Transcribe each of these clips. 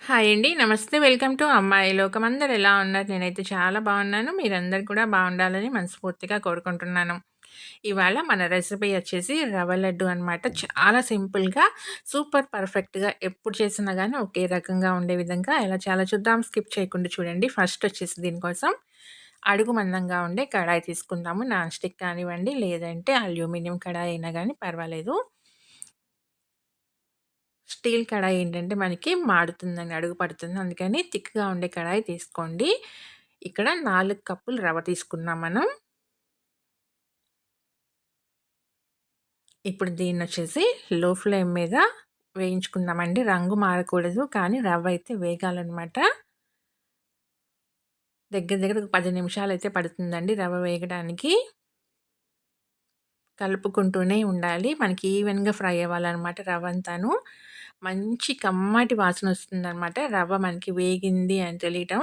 Hi అండి. నమస్తే. Welcome to అమ్మాయి లోకం. అందరూ ఎలా ఉన్నారు? నేనైతే చాలా బాగున్నాను. మీరందరూ కూడా బాగుండాలని మనస్ఫూర్తిగా కోరుకుంటున్నాను. ఇవాళ మన రెసిపీ వచ్చేసి రవ్వ లడ్డు అనమాట. చాలా సింపుల్‌గా, సూపర్ పర్ఫెక్ట్‌గా ఎప్పుడు చేసినా గానీ ఒకే రకంగా ఉండే విధంగా ఎలా చేయాలో చూద్దాం. స్కిప్ చేయకుండా చూడండి. ఫస్ట్ వచ్చేసి దీనికోసం అడుగు మందంగా ఉండే కడాయి తీసుకుందాము. నాన్ స్టిక్ కానివ్వండి, లేదంటే అల్యూమినియం కడాయి అయినా గానీ పర్వాలేదు. స్టీల్ కడాయి ఏంటంటే మనకి మాడుతుందండి, అడుగు పడుతుంది. అందుకని థిక్‌గా ఉండే కడాయి తీసుకోండి. ఇక్కడ 4 కప్పులు రవ్వ తీసుకున్నాం మనం. ఇప్పుడు దీన్నొచ్చేసి లో ఫ్లేమ్ మీద వేయించుకుందామండి. రంగు మారకూడదు, కానీ రవ్వ అయితే వేగాలనమాట. దగ్గర దగ్గర ఒక 10 నిమిషాలైతే పడుతుందండి రవ్వ వేగడానికి. కలుపుకుంటూనే ఉండాలి. మనకి ఈవెన్‌గా ఫ్రై అవ్వాలనమాట రవ్వంతాను. మంచి కమ్మటి వాసనొస్తుందనమాట. రవ్వ మనకి వేగింది అని తెలియటం.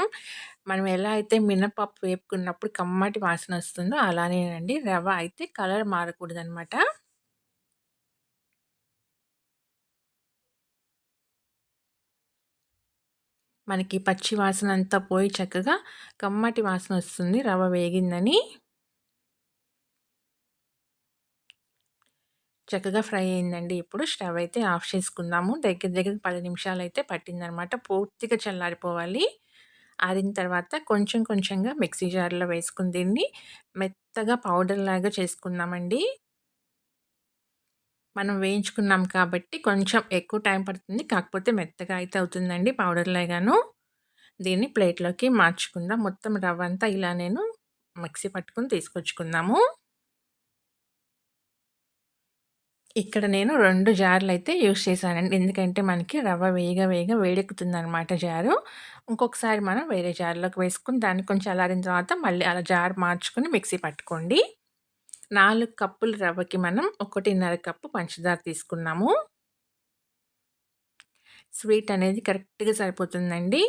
మనం ఎలా అయితే మినపప్పు వేపుకున్నప్పుడు కమ్మటి వాసనొస్తుందో అలానేనండి. రవ్వ అయితే కలర్ మారకూడదనమాట. మనకి పచ్చి వాసనంతా పోయి చక్కగా కమ్మటి వాసనొస్తుంది రవ్వ వేగిందని. చక్కగా ఫ్రై అయిందండి. ఇప్పుడు స్టవ్ అయితే ఆఫ్ చేసుకుందాము. దగ్గర దగ్గర 10 నిమిషాలైతే పట్టిందనమాట. పూర్తిగా చల్లారిపోవాలి. ఆరిన తర్వాత కొంచెం కొంచెంగా మిక్సీ జార్‌లో వేసుకొని దీన్ని మెత్తగా పౌడర్‌లాగా చేసుకుందామండి. మనం వేయించుకున్నాం కాబట్టి కొంచెం ఎక్కువ టైం పడుతుంది. కాకపోతే మెత్తగా అయితే అవుతుందండి పౌడర్‌లాగాను. దీన్ని ప్లేట్‌లోకి మార్చుకుందాం. మొత్తం రవ్వంతా ఇలా నేను మిక్సీ పట్టుకొని తీసుకొచ్చుకుందాము. ఇక్కడ నేను 2 జార్‌లయితే యూజ్ చేశానండి. ఎందుకంటే మనకి రవ్వ వేడెక్కుతుందనమాట జారు. ఇంకొకసారి మనం వేరే జార్‌లోకి వేసుకొని దాన్ని కొంచెం చల్లారిన తర్వాత మళ్ళీ అలా జార్ మార్చుకొని మిక్సీ పట్టుకోండి. 4 కప్పుల రవ్వకి మనం 1:30 కప్పు పంచదార తీసుకున్నాము. స్వీట్ అనేది కరెక్ట్‌గా సరిపోతుందండి.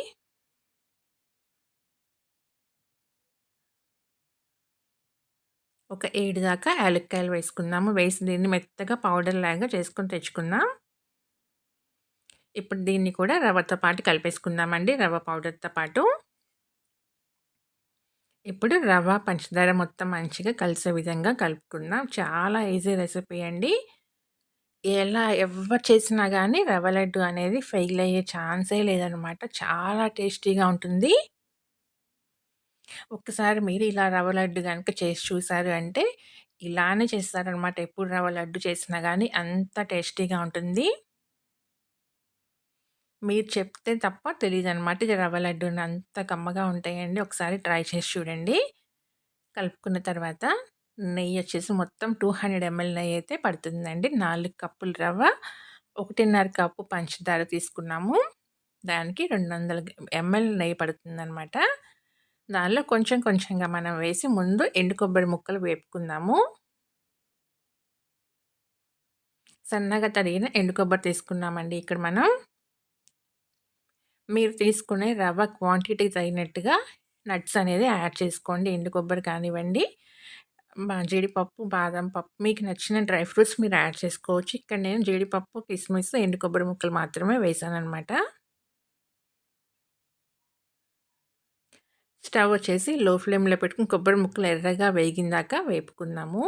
ఒక 7 దాకా యాలక్కాయలు వేసుకుందాము. వేసి దీన్ని మెత్తగా పౌడర్‌లాగా చేసుకొని తెచ్చుకుందాం. ఇప్పుడు దీన్ని కూడా రవ్వతో పాటు కలిపేసుకుందామండి. రవ్వ పౌడర్‌తో పాటు. ఇప్పుడు రవ్వ, పంచదార మొత్తం మంచిగా కలిసే విధంగా కలుపుకుందాం. చాలా ఈజీ రెసిపీ అండి. ఎలా ఎవ్వరు చేసినా గానీ రవ్వ లడ్డు అనేది ఫెయిల్ అయ్యే ఛాన్సే లేదనమాట. చాలా టేస్టీగా ఉంటుంది. ఒక్కసారి మీరు ఇలా రవ్వ లడ్డు గనుక చేసి చూసారు అంటే, ఇలానే చేస్తారనమాట. ఎప్పుడు రవ్వ లడ్డు చేసినా గానీ అంత టేస్టీగా ఉంటుంది. మీరు చెప్తే తప్ప తెలీదనమాట. ఇది రవ్వ లడ్డూని అంత కమ్మగా ఉంటాయండి. ఒకసారి ట్రై చేసి చూడండి. కలుపుకున్న తర్వాత నెయ్యొచ్చేసి మొత్తం 200 ఎంఎల్ నెయ్యయితే పడుతుందండి. 4 కప్పులు రవ్వ, 1:30 కప్పు పంచదార తీసుకున్నాము. దానికి 200 ఎంఎల్ నెయ్యి పడుతుందనమాట. దానిలో కొంచెం కొంచెంగా మనం వేసి ముందు ఎండు కొబ్బరి ముక్కలు వేపుకుందాము. సన్నగా తరిగిన ఎండు కొబ్బరి తీసుకున్నామండి ఇక్కడ మనం. మీరు తీసుకునే రవ్వ క్వాంటిటీ తగినట్టుగా నట్స్ అనేది యాడ్ చేసుకోండి. ఎండు కొబ్బరి కానివ్వండి, జీడిపప్పు, బాదం పప్పు మీకు నచ్చిన డ్రై ఫ్రూట్స్ మీరు యాడ్ చేసుకోవచ్చు. ఇక్కడ నేను జీడిపప్పు, కిస్మిస్, ఎండు కొబ్బరి ముక్కలు మాత్రమే వేశాననమాట. స్టవ్ వచ్చేసి లో ఫ్లేమ్‌లో పెట్టుకొని కొబ్బరి ముక్కలు ఎర్రగా వేగిందాక వేపుకుందాము.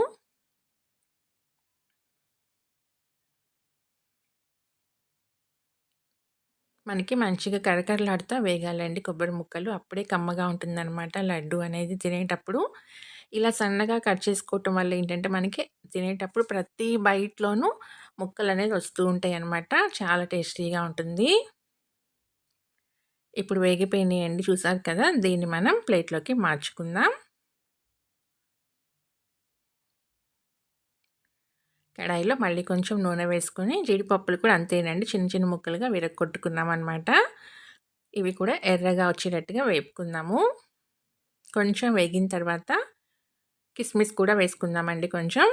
మనకి మంచిగా కరకరలాడుతా వేగాలండి కొబ్బరి ముక్కలు. అప్పుడే కమ్మగా ఉంటుందనమాట లడ్డు అనేది తినేటప్పుడు. ఇలా సన్నగా కట్ చేసుకోవటం వల్ల ఏంటంటే, మనకి తినేటప్పుడు ప్రతి బైట్‌లోనూ ముక్కలనేది వస్తూ ఉంటాయనమాట. చాలా టేస్టీగా ఉంటుంది. ఇప్పుడు వేగిపోయినాయండి చూసారు కదా! దీన్ని మనం ప్లేట్‌లోకి మార్చుకుందాం. కడాయిలో మళ్ళీ కొంచెం నూనె వేసుకొని, జీడిపప్పులు కూడా అంతేనండి చిన్న చిన్న ముక్కలుగా విరగ్గొట్టుకున్నామనమాట. ఇవి కూడా ఎర్రగా వచ్చేటట్టుగా వేపుకుందాము. కొంచెం వేగిన తర్వాత కిస్మిస్ కూడా వేసుకుందామండి కొంచెం.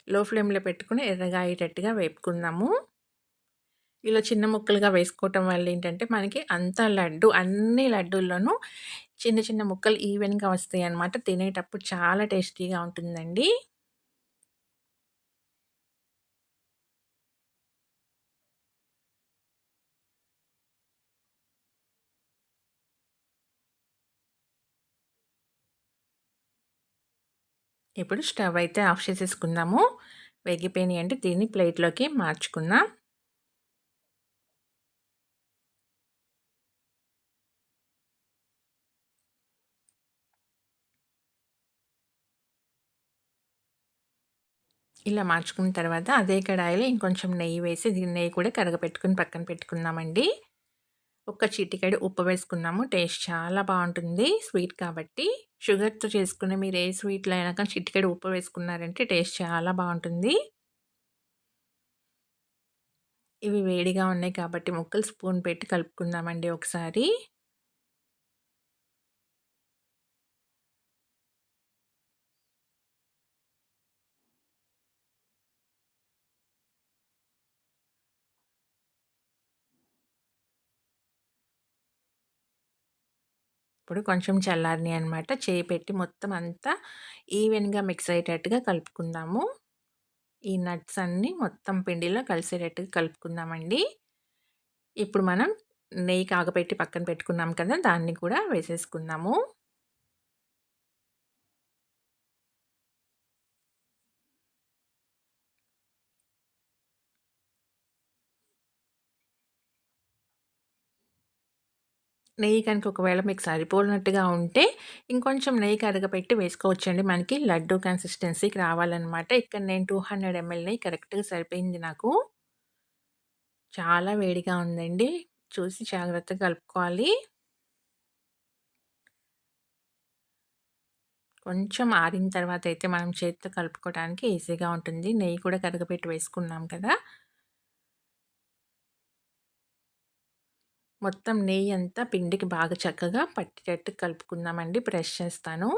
లో ఫ్లేమ్‌లో పెట్టుకొని ఎర్రగా అయ్యేటట్టుగా వేపుకుందాము. ఇలా చిన్న ముక్కలుగా వేసుకోవటం వల్ల ఏంటంటే, మనకి అంతా లడ్డు అన్ని లడ్డూల్లోనూ చిన్న చిన్న ముక్కలు ఈవెన్‌గా వస్తాయన్నమాట. తినేటప్పుడు చాలా టేస్టీగా ఉంటుందండి. ఇప్పుడు స్టవ్ అయితే ఆఫ్ చేసేసుకుందాము. వేగిపోయినాయంటే దీన్ని ప్లేట్‌లోకి మార్చుకుందాం. ఇలా మార్చుకున్న తర్వాత అదే కడాయిలో ఇంకొంచెం నెయ్యి వేసి దీన్ని నెయ్యి కూడా కరగపెట్టుకొని పక్కన పెట్టుకుందామండి. ఒక్క చిటికెడు ఉప్పు వేసుకున్నాము. టేస్ట్ చాలా బావుంటుంది. స్వీట్ కాబట్టి. షుగర్‌తో చేసుకునే మీరు ఏ స్వీట్‌లో అయినా కానీ చిటికెడు ఉప్పు వేసుకున్నారంటే టేస్ట్ చాలా బావుంటుంది. ఇవి వేడిగా ఉన్నాయి కాబట్టి ముక్కలు స్పూన్ పెట్టి కలుపుకుందామండి ఒకసారి. ఇప్పుడు కొంచెం చల్లారినాయి అనమాట. చేయి పెట్టి మొత్తం అంతా ఈవెన్‌గా మిక్స్ అయ్యేటట్టుగా కలుపుకుందాము. ఈ నట్స్ అన్నీ మొత్తం పిండిలో కలిసేటట్టుగా కలుపుకుందామండి. ఇప్పుడు మనం నెయ్యి కాగపెట్టి పక్కన పెట్టుకున్నాం కదా! దాన్ని కూడా వేసేసుకుందాము. నెయ్యి కనుక ఒకవేళ మీకు సరిపోనట్టుగా ఉంటే, ఇంకొంచెం నెయ్యి కరగపెట్టి వేసుకోవచ్చండి. మనకి లడ్డూ కన్సిస్టెన్సీకి రావాలనమాట. ఇక్కడ నేను 200 ఎంఎల్ నెయ్యి కరెక్ట్‌గా సరిపోయింది నాకు. చాలా వేడిగా ఉందండి. చూసి జాగ్రత్తగా కలుపుకోవాలి. కొంచెం ఆరిన తర్వాత అయితే మనం చేత్తో కలుపుకోవడానికి ఈజీగా ఉంటుంది. నెయ్యి కూడా కరగపెట్టి వేసుకున్నాం కదా! మొత్తం నెయ్యంతా పిండికి బాగా చక్కగా పట్టేటట్టు కలుపుకుందామండి. ప్రెస్ చేస్తాను.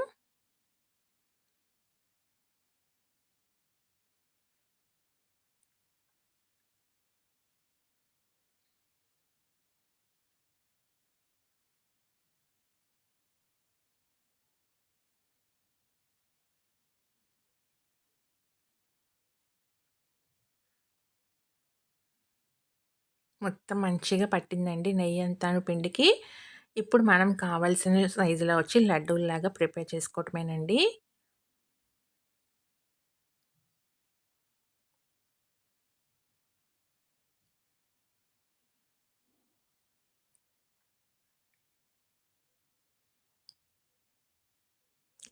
మొత్తం మంచిగా పట్టిందండి నెయ్యంతాను పిండికి. ఇప్పుడు మనం కావాల్సిన సైజులో వచ్చి లడ్డూల్లాగా ప్రిపేర్ చేసుకోవటమేనండి.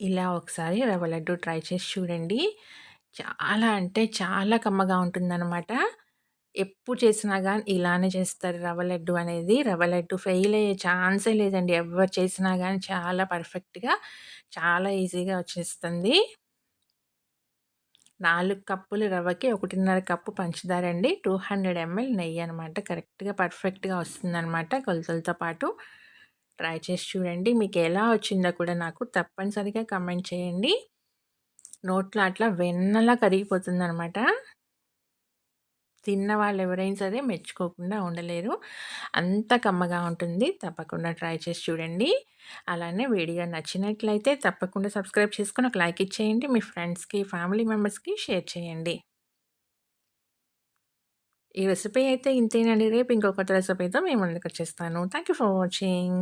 ఇలా ఒకసారి రవ్వ లడ్డు ట్రై చేసి చూడండి. చాలా అంటే చాలా కమ్మగా ఉంటుందనమాట. ఎప్పుడు చేసినా గాని ఇలానే చేస్తారు రవ్వ లడ్డు అనేది. రవ్వ లడ్డు ఫెయిల్ అయ్యే ఛాన్సే లేదండి. ఎవ్వరు చేసినా గాని చాలా పర్ఫెక్ట్‌గా, చాలా ఈజీగా వచ్చేస్తుంది. 4 కప్పులు రవ్వకి 1:30 కప్పు పంచదారండి. 200 ఎంఎల్ నెయ్యనమాట. కరెక్ట్‌గా పర్ఫెక్ట్‌గా వస్తుందనమాట కొలతలతో పాటు. ట్రై చేసి చూడండి. మీకెలా వచ్చిందో కూడా నాకు తప్పనిసరిగా కామెంట్ చేయండి. నోట్లో అట్లా వెన్నలా కరిగిపోతుందనమాట. తిన్న వాళ్ళెవరైనా సరే మెచ్చుకోకుండా ఉండలేరు. అంత కమ్మగా ఉంటుంది. తప్పకుండా ట్రై చేసి చూడండి. అలానే వీడియో నచ్చినట్లయితే తప్పకుండా సబ్స్క్రైబ్ చేసుకొని ఒక లైక్ ఇచ్చేయండి. మీ ఫ్రెండ్స్‌కి, ఫ్యామిలీ మెంబర్స్‌కి షేర్ చేయండి. ఈ రెసిపీ అయితే ఇంతేనండి. రేపు ఇంకో కొత్త రెసిపీతో మీ ముందుకొచ్చేస్తాను. Thank you for watching.